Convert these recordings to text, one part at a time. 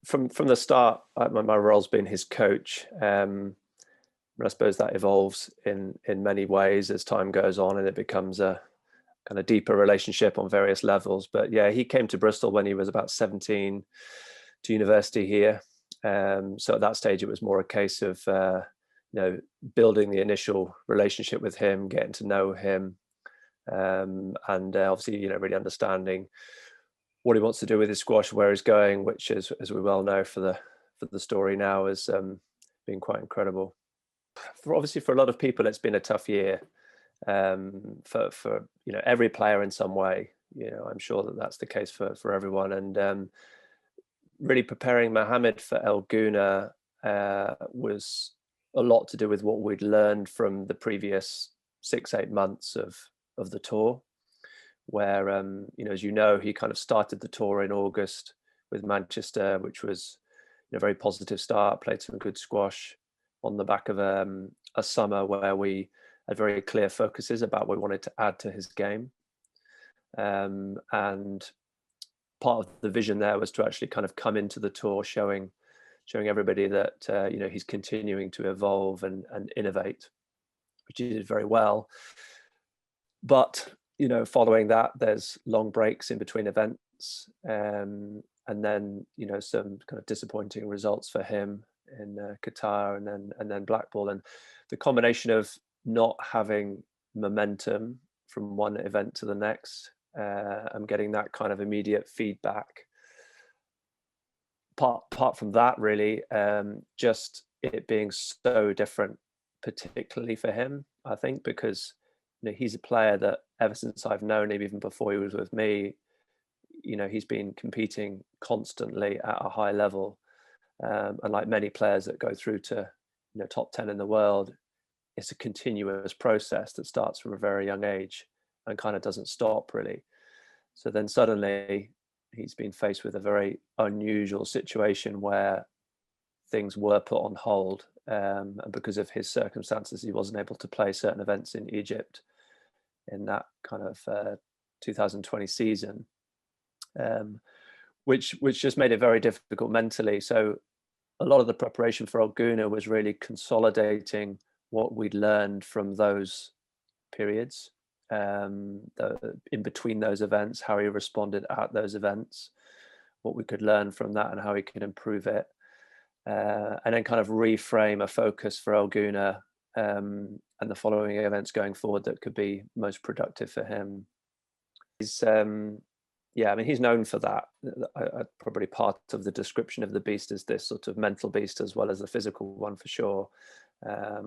from the start, my role's been his coach. And I suppose that evolves in many ways as time goes on, and it becomes a kind of deeper relationship on various levels. But yeah, he came to Bristol when he was about 17 to university here. So at that stage, it was more a case of building the initial relationship with him, getting to know him, and obviously really understanding what he wants to do with his squash, where he's going, which is, as we well know, for the story now, has been quite incredible. Obviously for a lot of people, it's been a tough year, for every player in some way. I'm sure that's the case for everyone. And really preparing Mohamed for El Gouna was a lot to do with what we'd learned from the previous 6-8 months of the tour, where as he kind of started the tour in August with Manchester, which was a very positive start, played some good squash on the back of a summer where we had very clear focuses about what we wanted to add to his game. And part of the vision there was to actually kind of come into the tour showing everybody that he's continuing to evolve and innovate, which he did very well. But following that, there's long breaks in between events, and then some kind of disappointing results for him in Qatar and then Blackpool, and the combination of not having momentum from one event to the next, and getting that kind of immediate feedback. Apart from that, really, just it being so different, particularly for him, I think, because he's a player that ever since I've known him, even before he was with me, he's been competing constantly at a high level. And like many players that go through to top 10 in the world, it's a continuous process that starts from a very young age and kind of doesn't stop, really. So then suddenly he's been faced with a very unusual situation where things were put on hold, and because of his circumstances, he wasn't able to play certain events in Egypt in that kind of 2020 season, which just made it very difficult mentally. So a lot of the preparation for El Gouna was really consolidating what we'd learned from those periods, in between those events, how he responded at those events, what we could learn from that and how he could improve it, and then kind of reframe a focus for El Gouna, and the following events going forward that could be most productive for him. He's he's known for that. Probably part of the description of the beast is this sort of mental beast as well as the physical one, for sure.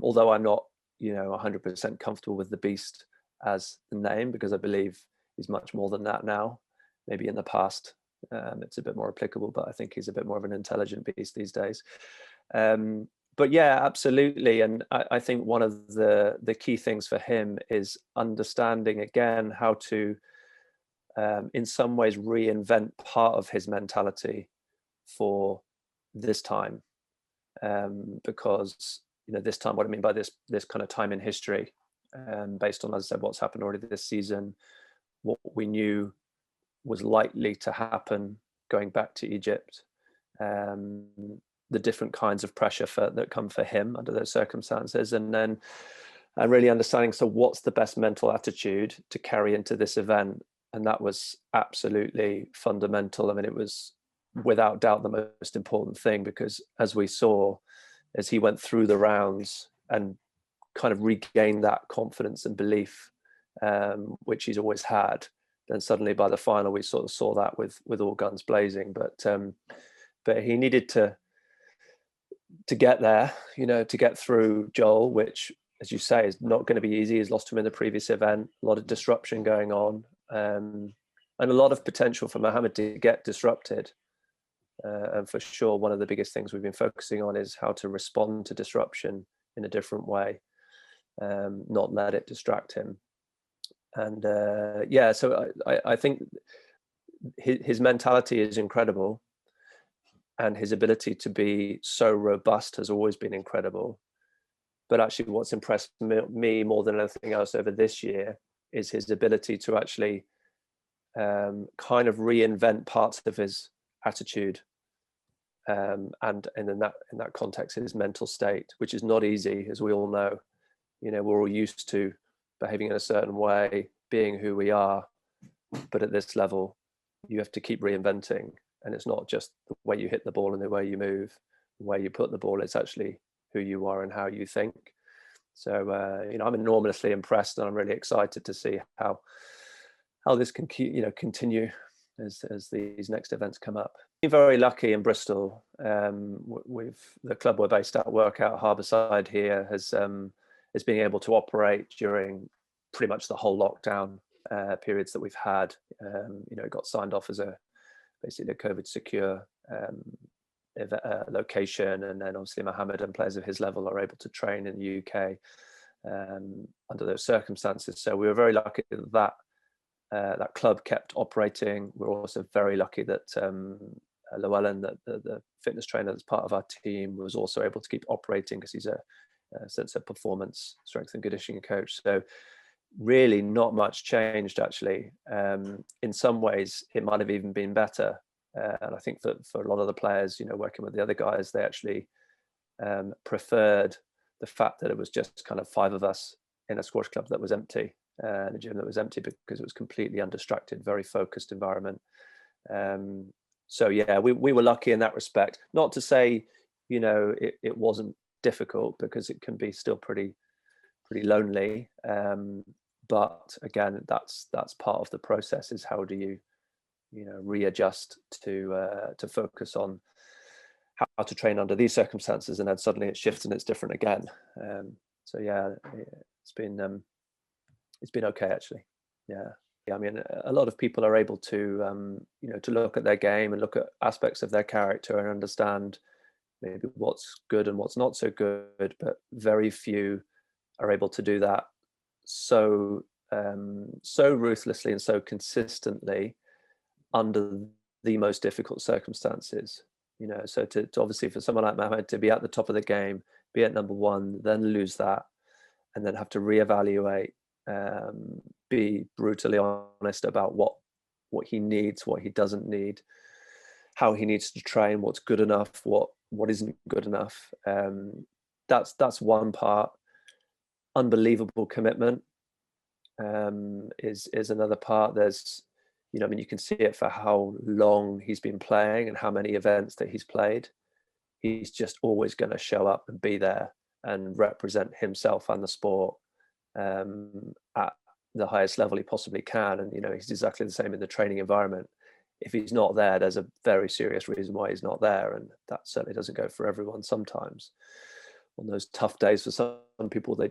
Although I'm not 100% comfortable with the beast as the name, because I believe he's much more than that now. Maybe in the past it's a bit more applicable, but I think he's a bit more of an intelligent beast these days. But yeah, absolutely. And I think one of the key things for him is understanding again how to in some ways reinvent part of his mentality for this time, because this time, what I mean by this kind of time in history, based on, as I said, what's happened already this season, what we knew was likely to happen going back to Egypt, the different kinds of pressure that come for him under those circumstances, and really understanding, so what's the best mental attitude to carry into this event. And that was absolutely fundamental. I mean, it was without doubt the most important thing, because as we saw, as he went through the rounds and kind of regained that confidence and belief, which he's always had, then suddenly by the final we sort of saw that with all guns blazing. But he needed to get there, to get through Joel, which, as you say, is not going to be easy. He's lost him in the previous event, a lot of disruption going on, and a lot of potential for Mohamed to get disrupted. And for sure, one of the biggest things we've been focusing on is how to respond to disruption in a different way, not let it distract him. And so I think his mentality is incredible, and his ability to be so robust has always been incredible. But actually what's impressed me more than anything else over this year is his ability to actually kind of reinvent parts of his attitude, and in that context, his mental state, which is not easy, as we all know. You know, we're all used to behaving in a certain way, being who we are, but at this level, you have to keep reinventing, and it's not just the way you hit the ball and the way you move, where you put the ball. It's actually who you are and how you think. So you know, I'm enormously impressed, and I'm really excited to see how this can continue as these next events come up. Been very lucky in Bristol. The club we're based at, Workout Harbourside here, has been able to operate during pretty much the whole lockdown periods that we've had. You know, it got signed off as basically a COVID secure location, and then obviously Mohamed and players of his level are able to train in the UK under those circumstances. So we were very lucky that that club kept operating. We're also very lucky that Llewellyn, the fitness trainer that's part of our team, was also able to keep operating, because he's a performance strength and conditioning coach. So really not much changed, actually. In some ways it might have even been better, and I think that for a lot of the players, you know, working with the other guys, they actually preferred the fact that it was just kind of 5 of us in a squash club that was empty, in a gym that was empty, because it was completely undistracted, very focused environment. So yeah, we were lucky in that respect. Not to say, you know, it wasn't difficult, because it can be still pretty lonely. But again, that's part of the process, is how do you know, readjust to focus on how to train under these circumstances, and then suddenly it shifts and it's different again. So yeah, it's been okay, actually. Yeah. I mean, a lot of people are able to you know, to look at their game and look at aspects of their character and understand maybe what's good and what's not so good, but very few are able to do that so ruthlessly and so consistently under the most difficult circumstances. You know, so to obviously, for someone like Mohamed to be at the top of the game, be at number 1, then lose that, and then have to reevaluate, be brutally honest about what he needs, what he doesn't need, how he needs to train, what's good enough, what isn't good enough. That's one part. Unbelievable commitment is another part. There's, you know, I mean, you can see it for how long he's been playing and how many events that he's played. He's just always going to show up and be there and represent himself and the sport at the highest level he possibly can. And, you know, he's exactly the same in the training environment. If he's not there, there's a very serious reason why he's not there. And that certainly doesn't go for everyone. Sometimes on those tough days, for some people, they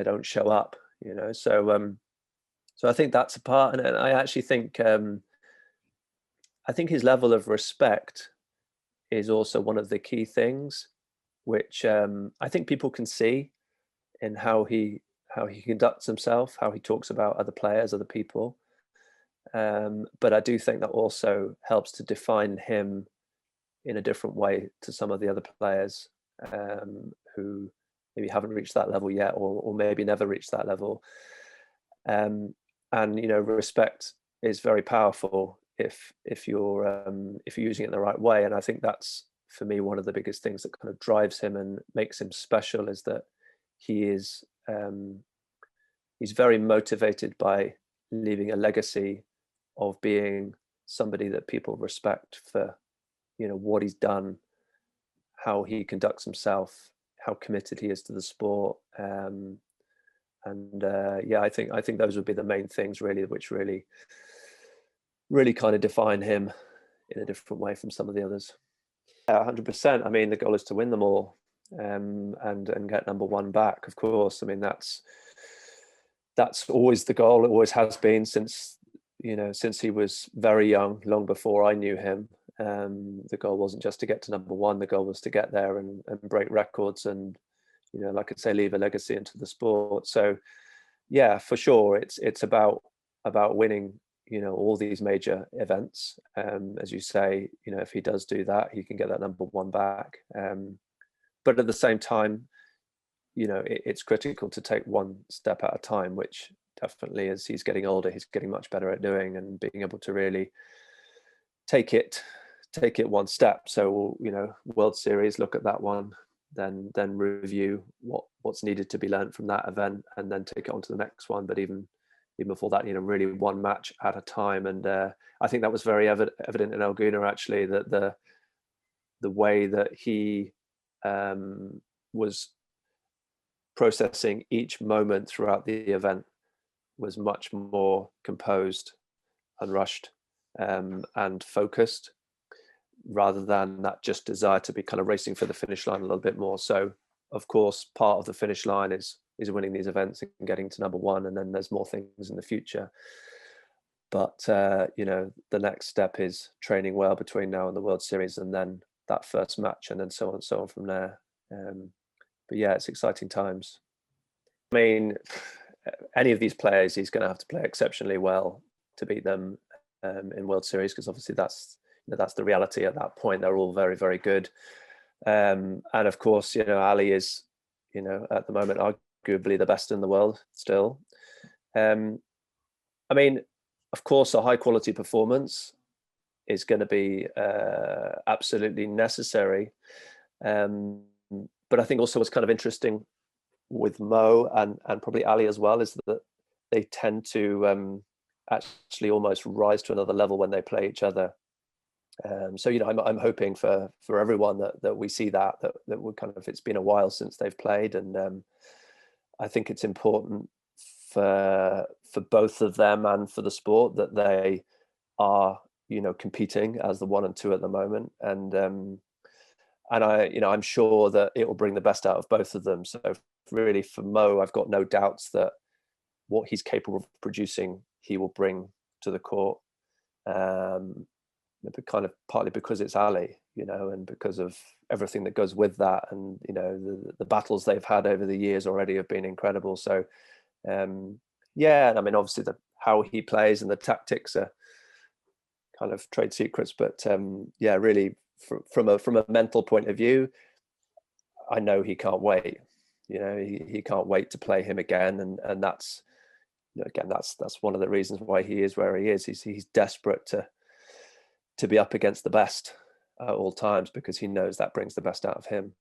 don't show up, you know. So I think that's a part. And I actually think his level of respect is also one of the key things, which I think people can see in how he conducts himself, how he talks about other players, other people. But I do think that also helps to define him in a different way to some of the other players who maybe haven't reached that level yet, or maybe never reached that level. And you know, respect is very powerful if you're using it in the right way. And I think that's, for me, one of the biggest things that kind of drives him and makes him special, is that he's very motivated by leaving a legacy of being somebody that people respect for, you know, what he's done, how he conducts himself, how committed he is to the sport. Yeah, I think those would be the main things, really, which really kind of define him in a different way from some of the others. 100%. I mean, the goal is to win them all, and get number 1 back, of course. I mean, that's always the goal. It always has been since he was very young, long before I knew him. The goal wasn't just to get to number 1. The goal was to get there and break records, and, you know, like I say, leave a legacy into the sport. So yeah, for sure, it's about winning, you know, all these major events. As you say, you know, if he does do that, he can get that number 1 back. But at the same time, you know, it's critical to take one step at a time, which definitely, as he's getting older, he's getting much better at doing, and being able to really take it take it one step. So, you know, World Series, look at that one, then review what's needed to be learned from that event, and then take it on to the next one. But even before that, you know, really one match at a time. And I think that was very evident in Elguna, actually, that the way that he was processing each moment throughout the event was much more composed and rushed and focused, rather than that just desire to be kind of racing for the finish line a little bit more. So of course, part of the finish line is winning these events and getting to number one, and then there's more things in the future. But you know, the next step is training well between now and the World Series, and then that first match, and then so on and so on from there. But yeah, it's exciting times. I mean, any of these players, he's going to have to play exceptionally well to beat them in World Series, because obviously that's the reality at that point. They're all very, very good. And of course, you know, Ali is, you know, at the moment, arguably the best in the world still. I mean, of course, a high quality performance is going to be absolutely necessary. But I think also what's kind of interesting with Mo and probably Ali as well is that they tend to actually almost rise to another level when they play each other. So, you know, I'm hoping for everyone that we see that we're kind of, it's been a while since they've played, and I think it's important for both of them and for the sport that they are, you know, competing as the 1 and 2 at the moment, and I, you know, I'm sure that it will bring the best out of both of them. So really, for Mo, I've got no doubts that what he's capable of producing, he will bring to the court. But kind of partly because it's Ali, you know, and because of everything that goes with that, and you know, the battles they've had over the years already have been incredible. So yeah, I mean, obviously how he plays and the tactics are kind of trade secrets, but yeah, really from a mental point of view, I know he can't wait. You know, he can't wait to play him again, and that's, you know, again, that's one of the reasons why he is where he is. He's desperate to be up against the best at all times, because he knows that brings the best out of him.